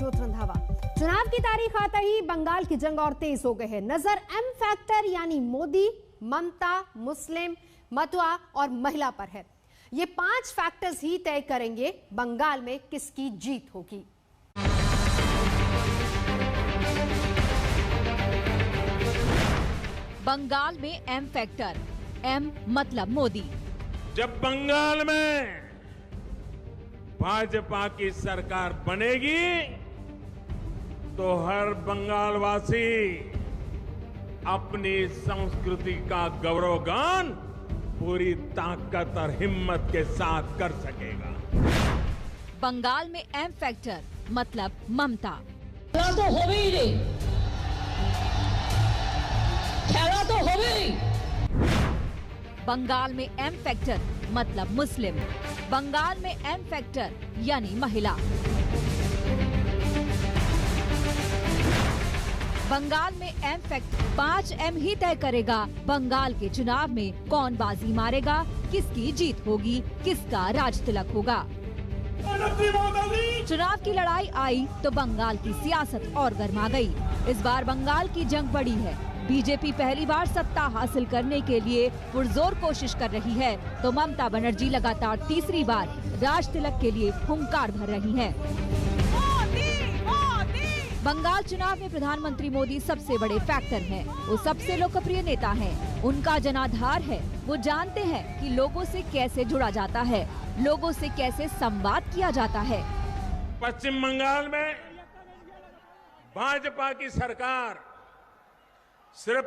नवजोत रंधावा। चुनाव की तारीख आते ही बंगाल की जंग और तेज हो गई है। नजर एम फैक्टर यानी मोदी, ममता, मुस्लिम, मतवा और महिला पर है। ये 5 फैक्टर्स ही तय करेंगे बंगाल में किसकी जीत होगी। बंगाल में एम फैक्टर, एम मतलब मोदी। जब बंगाल में भाजपा की सरकार बनेगी तो हर बंगालवासी अपनी संस्कृति का गौरवगान पूरी ताकत और हिम्मत के साथ कर सकेगा। बंगाल में एम फैक्टर मतलब ममता। खेला तो हो ही रे, खेला तो हो ही। बंगाल में एम फैक्टर मतलब मुस्लिम। बंगाल में एम फैक्टर यानी महिला। बंगाल में एम फैक्टर 5 एम ही तय करेगा बंगाल के चुनाव में कौन बाजी मारेगा, किसकी जीत होगी, किसका राज तिलक होगा। चुनाव की लड़ाई आई तो बंगाल की सियासत और गर्मा गई। इस बार बंगाल की जंग बड़ी है। बीजेपी पहली बार सत्ता हासिल करने के लिए पुरजोर कोशिश कर रही है तो ममता बनर्जी लगातार तीसरी बार राज तिलक के लिए हुंकार भर रही हैं। बंगाल चुनाव में प्रधानमंत्री मोदी सबसे बड़े फैक्टर हैं। वो सबसे लोकप्रिय नेता हैं। उनका जनाधार है। वो जानते हैं कि लोगों से कैसे जुड़ा जाता है, लोगों से कैसे संवाद किया जाता है। पश्चिम बंगाल में भाजपा की सरकार सिर्फ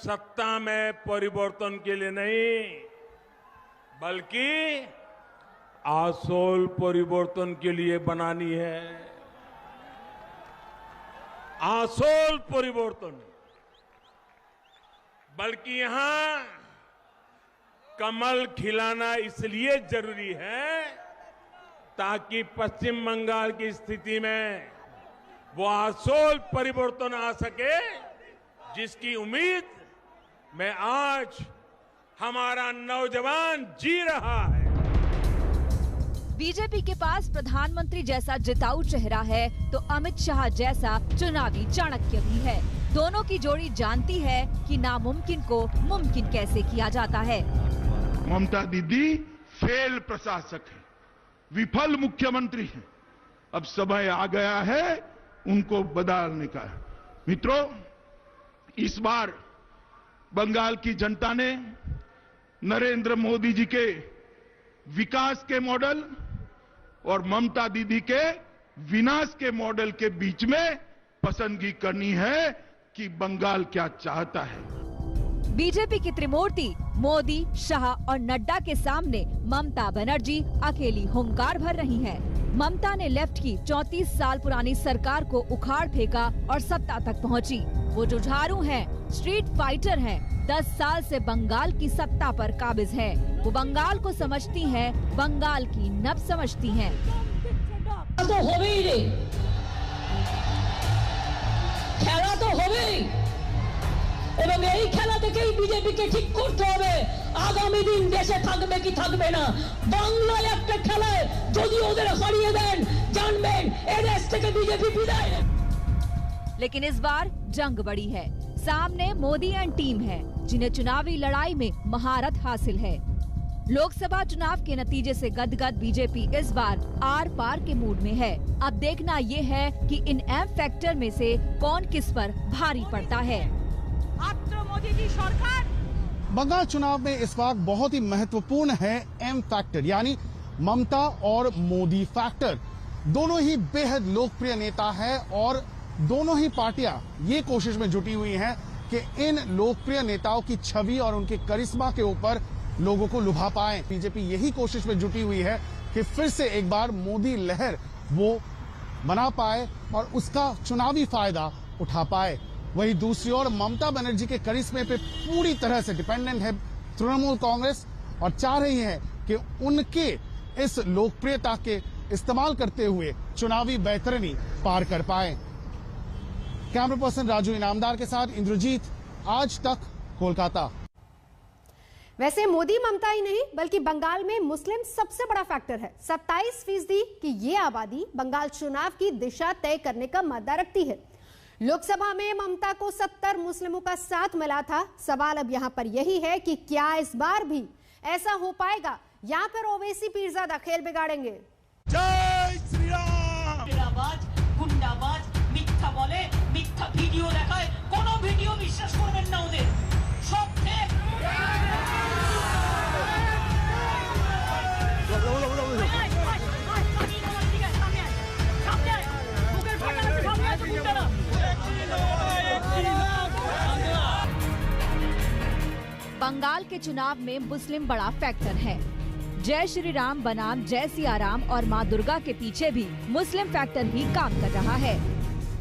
सत्ता में परिवर्तन के लिए नहीं, बल्कि आसोल परिवर्तन के लिए बनानी है। आसोल परिवर्तन, बल्कि यहां कमल खिलाना इसलिए जरूरी है ताकि पश्चिम बंगाल की स्थिति में वो आसोल परिवर्तन आ सके जिसकी उम्मीद में आज हमारा नौजवान जी रहा है। बीजेपी के पास प्रधानमंत्री जैसा जिताऊ चेहरा है तो अमित शाह जैसा चुनावी चाणक्य भी है। दोनों की जोड़ी जानती है कि नामुमकिन को मुमकिन कैसे किया जाता है। ममता दीदी फेल प्रशासक है, विफल मुख्यमंत्री है। अब समय आ गया है उनको बदलने का। मित्रों, इस बार बंगाल की जनता ने नरेंद्र मोदी जी के विकास के मॉडल और ममता दीदी के विनाश के मॉडल के बीच में पसंदगी करनी है कि बंगाल क्या चाहता है। बीजेपी की त्रिमूर्ति मोदी, शाह और नड्डा के सामने ममता बनर्जी अकेली हुंकार भर रही हैं। ममता ने लेफ्ट की 34 साल पुरानी सरकार को उखाड़ फेंका और सत्ता तक पहुंची। वो जुझारू हैं, स्ट्रीट फाइटर हैं, 10 साल से बंगाल की सत्ता पर काबिज हैं। वो बंगाल को समझती हैं, बंगाल की नब्ज समझती हैं। तो हो ही रे, खेला तो हो ही। এবং এই খেলা থেকেই বিজেপিকে ঠিক করতে হবে আগামী দিন দেশে থাকবে কি থাকবে না। বাংলায় একটা খেলায় যদি ওদের হারিয়ে দেন জানবেন এই দেশ থেকে বিজেপি বিদায়। लेकिन इस बार जंग बड़ी है। सामने मोदी एंड टीम है जिन्हें चुनावी लड़ाई में महारत हासिल है। लोकसभा चुनाव के नतीजे से गदगद बीजेपी इस बार आर पार के मूड में है। अब देखना ये है कि इन एम फैक्टर में से कौन किस पर भारी पड़ता है। मोदी की सरकार बंगाल चुनाव में इस वक्त बहुत ही महत्वपूर्ण है एम फैक्टर यानी ममता और मोदी फैक्टर। दोनों ही बेहद लोकप्रिय नेता है और दोनों ही पार्टियां ये कोशिश में जुटी हुई हैं कि इन लोकप्रिय नेताओं की छवि और उनके करिश्मा के ऊपर लोगों को लुभा पाएं। बीजेपी यही कोशिश में जुटी हुई है कि फिर से एक बार मोदी लहर वो बना पाए और उसका चुनावी फायदा उठा पाए। वहीं दूसरी ओर ममता बनर्जी के करिश्मे पे पूरी तरह से डिपेंडेंट है तृणमूल कांग्रेस और चाह रही है कि उनके इस लोकप्रियता के इस्तेमाल करते हुए चुनावी बैतरनी पार कर पाए। कैमरा पर्सन राजू इनामदार के साथ इंद्रजीत, आज तक, कोलकाता। वैसे मोदी ममता ही नहीं बल्कि बंगाल में मुस्लिम सबसे बड़ा फैक्टर है। 27% की ये आबादी बंगाल चुनाव की दिशा तय करने का मादा रखती है। लोकसभा में ममता को 70 मुस्लिमों का साथ मिला था। सवाल अब यहाँ पर यही है कि क्या इस बार भी ऐसा हो पाएगा या फिर ओवैसी पीरजादा खेल बिगाड़ेंगे। जय श्री राम। गुंडाबाज मिथ्या बोले, मिथ्या वीडियो देखाয়, কোনো ভিডিও বিশ্বাস করবেন না ওদের, সব ফেক। बंगाल के चुनाव में मुस्लिम बड़ा फैक्टर है। जय श्री राम बनाम जय सिया राम और मां दुर्गा के पीछे भी मुस्लिम फैक्टर ही काम कर रहा है।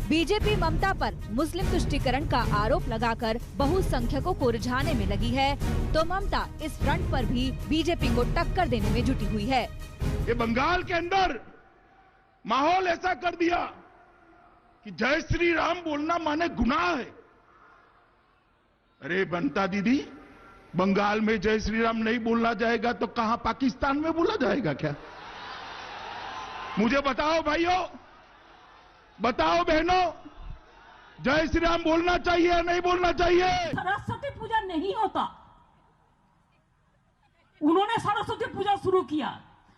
बीजेपी ममता पर मुस्लिम तुष्टीकरण का आरोप लगाकर बहुसंख्यकों को रिझाने में लगी है, तो ममता इस फ्रंट पर भी बीजेपी को टक्कर देने में जुटी हुई है। ये बंगाल के अंदर माहौल ऐसा कर दिया कि जय श्री राम बोलना माने गुनाह है। अरे बनता दीदी, बंगाल में जय श्री राम नहीं बोलना जाएगा तो कहां पाकिस्तान में बोला जाएगा क्या? मुझे बताओ भाइयों, बताओ बहनों, जय श्री राम बोलना चाहिए या नहीं बोलना चाहिए? सरस्वती पूजा नहीं होता, उन्होंने सरस्वती पूजा शुरू किया।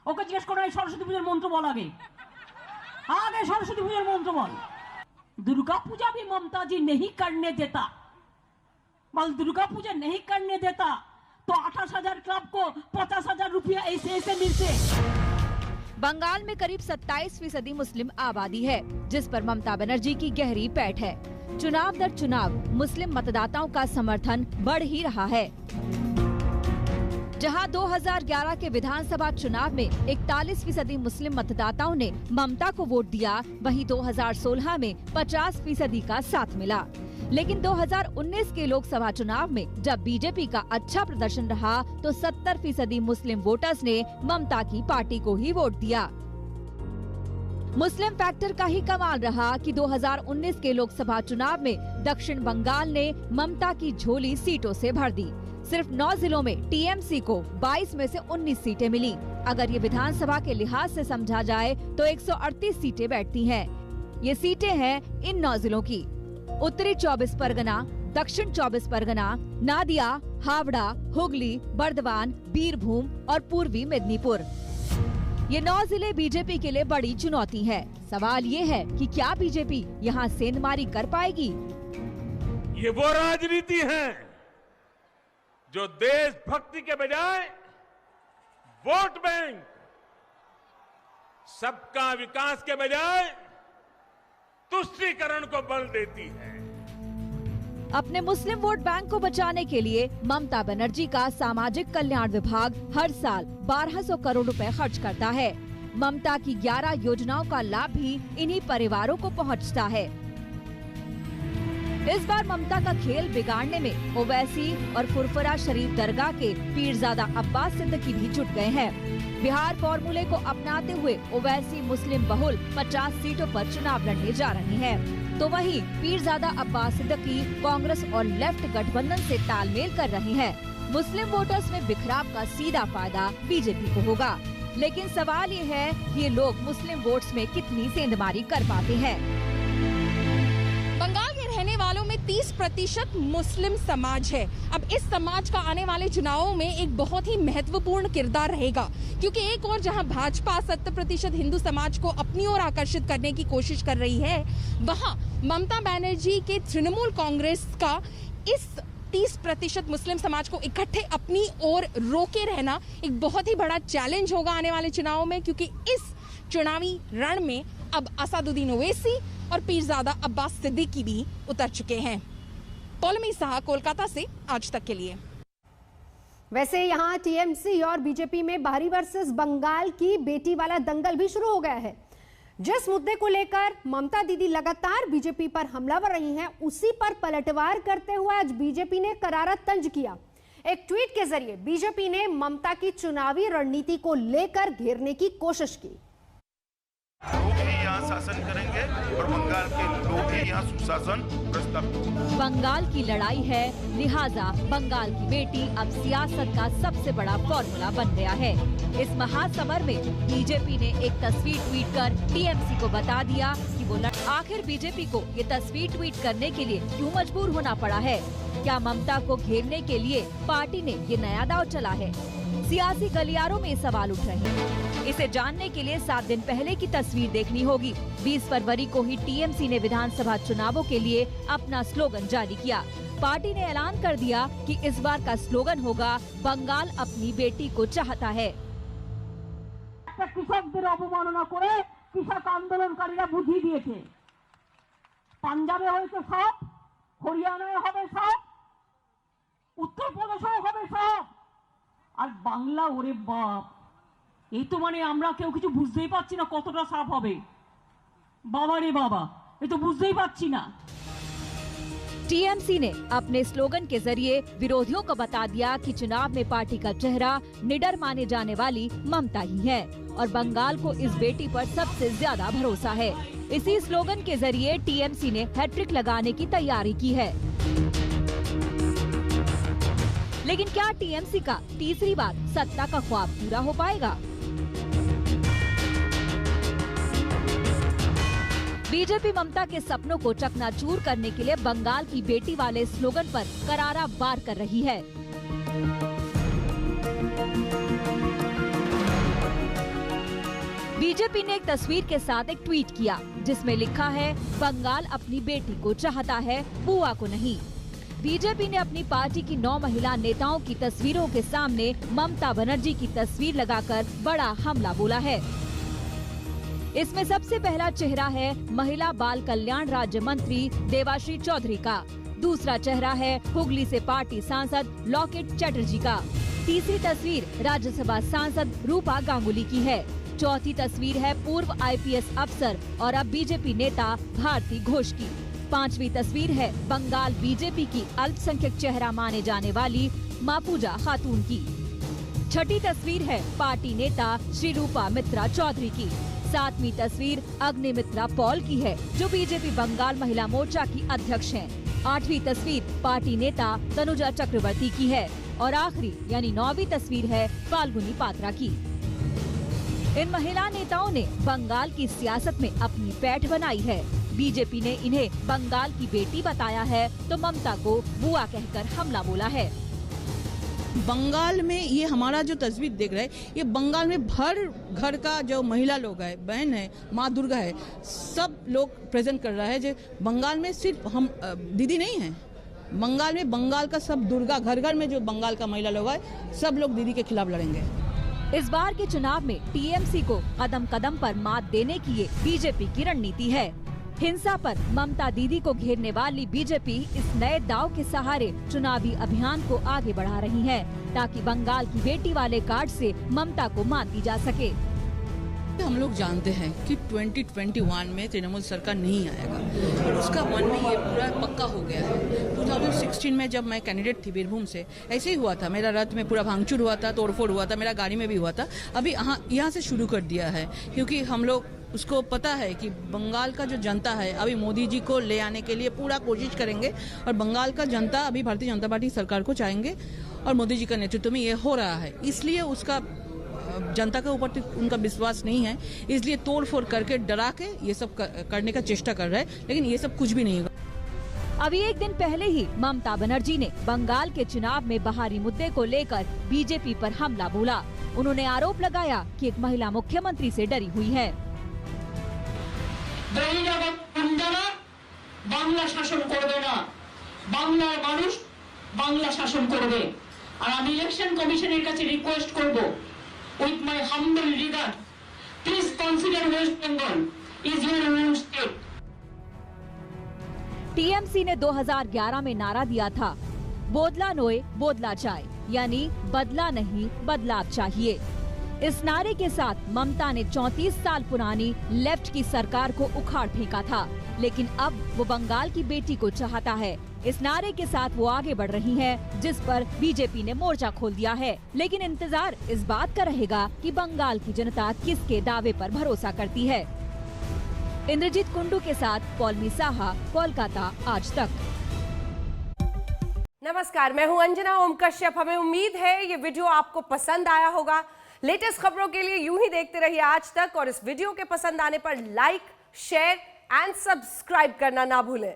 ओके जिज्ञेस करो सरस्वती पूजा मंत्र बोल, आगे सरस्वती पूजा मंत्र बोल। दुर्गा पूजा भी ममता जी नहीं करने देता, बल दुर्गा पूजा नहीं करने देता तो 28,000 क्लब को 50,000 रुपया ऐसे मिलते। बंगाल में करीब 27% मुस्लिम आबादी है, जिस पर ममता बनर्जी की गहरी पैठ है। चुनाव दर चुनाव मुस्लिम मतदाताओं का समर्थन बढ़ ही रहा है। जहां 2011 के विधानसभा चुनाव में 41% मुस्लिम मतदाताओं ने ममता को वोट दिया, वहीं 2016 में 50% का साथ मिला। लेकिन 2019 के लोकसभा चुनाव में जब बीजेपी का अच्छा प्रदर्शन रहा तो 70% मुस्लिम वोटर्स ने ममता की पार्टी को ही वोट दिया। मुस्लिम फैक्टर का ही कमाल रहा कि 2019 के लोकसभा चुनाव में दक्षिण बंगाल ने ममता की झोली सीटों से भर दी। सिर्फ 9 जिलों में टीएमसी को 22 में से 19 सीटें मिली। अगर ये विधानसभा के लिहाज से समझा जाए तो 138 सीटें बैठती हैं। ये सीटें हैं इन 9 जिलों की: उत्तरी 24 परगना, दक्षिण 24 परगना, नादिया, हावड़ा, हुगली, बर्दवान, बीरभूम और पूर्वी मेदिनीपुर। ये 9 जिले बीजेपी के लिए बड़ी चुनौती है। सवाल ये है कि क्या बीजेपी यहाँ सेंधमारी कर पाएगी? ये वो राजनीति है जो देशभक्ति के बजाय वोट बैंक, सबका विकास के बजाय तुष्टीकरण को बल देती है। अपने मुस्लिम वोट बैंक को बचाने के लिए ममता बनर्जी का सामाजिक कल्याण विभाग हर साल 1200 करोड़ रुपए खर्च करता है। ममता की 11 योजनाओं का लाभ भी इन्हीं परिवारों को पहुंचता है। इस बार ममता का खेल बिगाड़ने में ओवैसी और फुरफुरा शरीफ दरगाह के पीरजादा अब्बास सिद्दीकी भी जुट गए हैं। बिहार फॉर्मूले को अपनाते हुए ओवैसी मुस्लिम बहुल 50 सीटों पर चुनाव लड़ने जा रही हैं। तो वहीं पीरजादा अब्बास सिद्दीकी कांग्रेस और लेफ्ट गठबंधन से तालमेल कर रही हैं। मुस्लिम वोटर्स में बिखराव का सीधा फायदा बीजेपी को होगा। लेकिन सवाल ये है कि ये लोग मुस्लिम वोट्स में कितनी सेंधमारी कर पाते हैं। बंगाल के रहने वालों में 30% मुस्लिम समाज है। अब इस समाज का आने वाले चुनावों में एक बहुत ही महत्वपूर्ण किरदार रहेगा, क्योंकि एक और जहां भाजपा 70% हिंदू समाज को अपनी ओर आकर्षित करने की कोशिश कर रही है, वहां ममता बनर्जी के तृणमूल कांग्रेस का इस 30% मुस्लिम समाज को इकट्ठे अपनी ओर रोके रहना एक बहुत ही बड़ा चैलेंज होगा आने वाले चुनावों में, क्योंकि इस चुनावी रण में अब असदुद्दीन ओवैसी और पीरजादा अब्बास सिद्दीकी भी उतर चुके हैं। पौलमी साहा, कोलकाता से आज तक के लिए। वैसे यहाँ टीएमसी और बीजेपी में बाहरी वर्सेस बंगाल की बेटी वाला दंगल भी शुरू हो गया है। जिस मुद्दे को लेकर ममता दीदी लगातार बीजेपी पर हमलावर रही हैं, उसी पर पलटवार करते हुए आज बीजेपी ने करारा तंज किया। एक ट्वीट के जरिए बीजेपी ने ममता की चुनावी रणनीति को लेकर घेरने की कोशिश की। यहाँ शासन करेंगे और बंगाल के लोग ही यहाँ सुशासन प्रस्तावित। बंगाल की लड़ाई है, लिहाजा बंगाल की बेटी अब सियासत का सबसे बड़ा फॉर्मूला बन गया है। इस महासमर में बीजेपी ने एक तस्वीर ट्वीट कर टीएमसी को बता दिया कि वो आखिर बीजेपी को ये तस्वीर ट्वीट करने के लिए क्यों मजबूर होना पड़ा है। क्या ममता को घेरने के लिए पार्टी ने ये नया दांव चला है? सियासी गलियारों में सवाल उठ रहे हैं। इसे जानने के लिए 7 दिन पहले की तस्वीर देखनी होगी। 20 फरवरी को ही टीएमसी ने विधानसभा चुनावों के लिए अपना स्लोगन जारी किया। पार्टी ने ऐलान कर दिया कि इस बार का स्लोगन होगा, बंगाल अपनी बेटी को चाहता है। কৃষকদের অবমাননা করে কৃষক আন্দোলনকারীরা বুঝিয়ে দিয়েছে, পাঞ্জাবে হয়েছে সব, হরিয়ানায় হবে সব, উত্তরপ্রদেশেও হবে সব, আর বাংলা ওরে বাপ, এই তো মানে আমরা কেউ কিছু বুঝতেই পারছি না কতটা সাফ হবে। বাবা রে বাবা, এই তো বুঝতেই পারছি না। टीएमसी ने अपने स्लोगन के जरिए विरोधियों को बता दिया कि चुनाव में पार्टी का चेहरा निडर माने जाने वाली ममता ही है और बंगाल को इस बेटी पर सबसे ज्यादा भरोसा है। इसी स्लोगन के जरिए टीएमसी ने हैट्रिक लगाने की तैयारी की है। लेकिन क्या टीएमसी का तीसरी बार सत्ता का ख्वाब पूरा हो पाएगा? बीजेपी ममता के सपनों को चकनाचूर करने के लिए बंगाल की बेटी वाले स्लोगन पर करारा वार कर रही है। बीजेपी ने एक तस्वीर के साथ एक ट्वीट किया जिसमें लिखा है, बंगाल अपनी बेटी को चाहता है, बुआ को नहीं। बीजेपी ने अपनी पार्टी की 9 महिला नेताओं की तस्वीरों के सामने ममता बनर्जी की तस्वीर लगाकर बड़ा हमला बोला है। इसमें सबसे पहला चेहरा है महिला बाल कल्याण राज्य मंत्री देवाश्री चौधरी का। दूसरा चेहरा है हुगली से पार्टी सांसद लॉकेट चैटर्जी का। तीसरी तस्वीर राज्यसभा सांसद रूपा गांगुली की है। चौथी तस्वीर है पूर्व आईपीएस अफसर और अब बीजेपी नेता भारती घोष की। 5वीं तस्वीर है बंगाल बीजेपी की अल्पसंख्यक चेहरा माने जाने वाली मापूजा खातून की। 6ठी तस्वीर है पार्टी नेता श्री रूपा मित्रा चौधरी की। 7वीं तस्वीर अग्निमित्रा पॉल की है जो बीजेपी बंगाल महिला मोर्चा की अध्यक्ष हैं। 8वीं तस्वीर पार्टी नेता तनुजा चक्रवर्ती की है और आखिरी यानी 9वीं तस्वीर है फाल्गुनी पात्रा की। इन महिला नेताओं ने बंगाल की सियासत में अपनी पैठ बनाई है। बीजेपी ने इन्हें बंगाल की बेटी बताया है तो ममता को बुआ कहकर हमला बोला है। बंगाल में ये हमारा जो तस्वीर देख रहे हैं, ये बंगाल में भर घर का जो महिला लोग है, बहन है, माँ दुर्गा है, सब लोग प्रेजेंट कर रहा है। जो बंगाल में सिर्फ हम दीदी नहीं है, बंगाल में बंगाल का सब दुर्गा, घर घर में जो बंगाल का महिला लोग है, सब लोग दीदी के खिलाफ लड़ेंगे। इस बार के चुनाव में टीएमसी को कदम कदम पर मात देने की ये बीजेपी की रणनीति है। हिंसा पर ममता दीदी को घेरने वाली बीजेपी इस नए दांव के सहारे चुनावी अभियान को आगे बढ़ा रही है ताकि बंगाल की बेटी वाले कार्ड से ममता को मात दी जा सके। हम लोग जानते हैं कि 2021 में तृणमूल सरकार नहीं आएगा, उसका मन में ये पूरा पक्का हो गया है। 2016 में जब मैं कैंडिडेट थी बीरभूम से, ऐसे ही हुआ था, मेरा रथ में पूरा भांगचूर हुआ था, तोड़फोड़ हुआ था, मेरा गाड़ी में भी हुआ था। अभी यहाँ से शुरू कर दिया है क्योंकि हम लोग उसको पता है कि बंगाल का जो जनता है अभी मोदी जी को ले आने के लिए पूरा कोशिश करेंगे और बंगाल का जनता अभी भारतीय जनता पार्टी सरकार को चाहेंगे और मोदी जी का नेतृत्व में ये हो रहा है। इसलिए उसका जनता के ऊपर उनका विश्वास नहीं है, इसलिए तोड़फोड़ करके डरा के ये सब करने का चेष्टा कर रहा है, लेकिन ये सब कुछ भी नहीं होगा। अभी एक दिन पहले ही ममता बनर्जी ने बंगाल के चुनाव में बाहरी मुद्दे को लेकर बीजेपी पर हमला बोला। उन्होंने आरोप लगाया कि एक महिला मुख्यमंत्री से डरी हुई है। বাংলা শাসন করবে না, বাংলার মানুষ বাংলা শাসন করবে। আর আমি ইলেকশন কমিশনের কাছে রিকোয়েস্ট করব, with my humble regard, please consider West Bengal is your own state. TMC ने 2011 में नारा दिया था, बोदला नोए बोदला चाय, यानी बदला नहीं बदलाव चाहिए। इस नारे के साथ ममता ने 34 साल पुरानी लेफ्ट की सरकार को उखाड़ फेंका था, लेकिन अब वो बंगाल की बेटी को चाहता है। इस नारे के साथ वो आगे बढ़ रही है, जिस पर बीजेपी ने मोर्चा खोल दिया है। लेकिन इंतजार इस बात का रहेगा कि बंगाल की जनता किसके दावे पर भरोसा करती है। इंद्रजीत कुंडू के साथ पौलमी साहा, कोलकाता आज तक। नमस्कार, मैं हूं अंजना ओम कश्यप। हमें उम्मीद है ये वीडियो आपको पसंद आया होगा। लेटेस्ट खबरों के लिए यूं ही देखते रहिए आज तक, और इस वीडियो के पसंद आने पर लाइक, शेयर एंड सब्सक्राइब करना ना भूलें।